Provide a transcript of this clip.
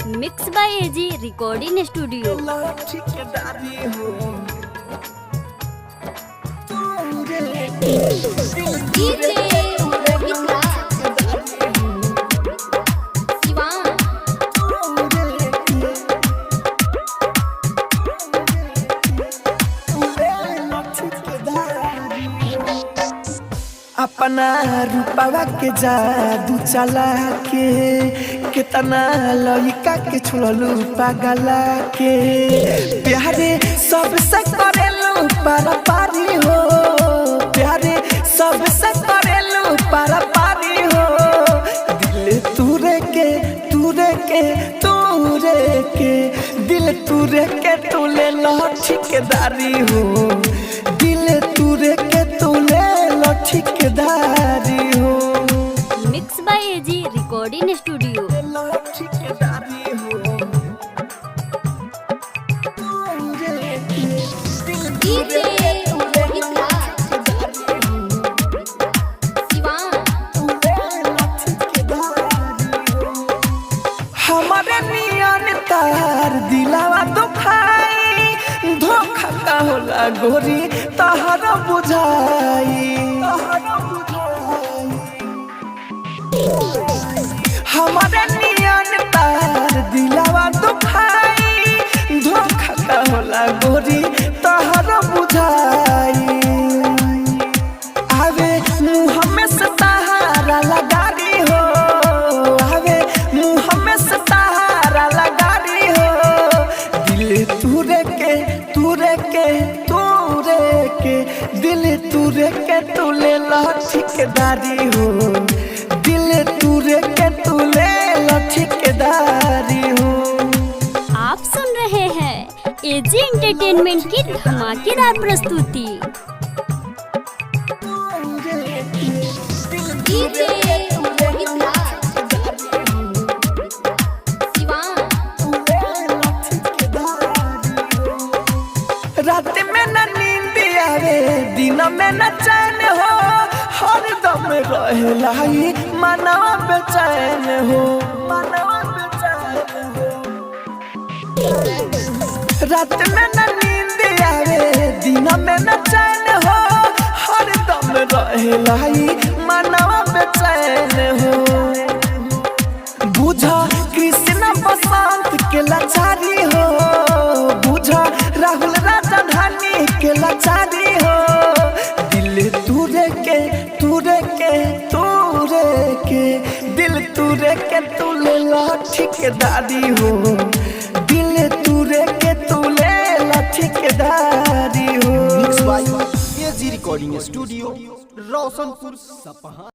Mix by AG recording studio. अपना रूपवा के जादू चला के कितना लइका के छोड़लू पागला के प्यारे सबसे करेलू पारा पारी हो, प्यारे सबसे करेलू पारा पारी हो। दिल तूरे के तूरे के तूरे के दिल तूरे के तूले लो ठेकेदारी हो, दिल तूरे के तूले लो ठेकेदारी हो। Mix by AG recording studio. हमारे नियन तार दिलावा दुखाई, धोखा का होला गोरी तहरा बुझाई। हमारे नियन तार दिलावा दुखाई, धोखा का होला गोरी तहरा बुझाई। आवे मुँह में से सहारा लगारी हो, आवे मुँह में से सहारा लगारी हो। दिल तूरे के तूरे के तूरे के दिल तूरे के तूले लो ठेकेदारी हो, दिल तूरे के तूले लो ठेकेदारी हो। आप सुन रहे हैं एजी एंटरटेनमेंट की धमाकेदार प्रस्तुति। रात में न नींद आवे दिन में न चैन हो, हर दम रहेला ही मनवा बेचैन हो, मनवा बेचैन हो। रात में न नींद आवे दिन में न चैन हो, हर दम रहेला ही मनवा बेचैन हो। बुझा कृष्ण बसंत के लाचारी हो, बुझा राहुल राजधानी के लाचारी हो। दिल तूरे के तूरे के तूरे के दिल तूरे के तूले लो ठेकेदारी हो, दिल तूरे के तूले लो ठेकेदारी हो। Mix by AG recording studio, Roshanpur Sapaha.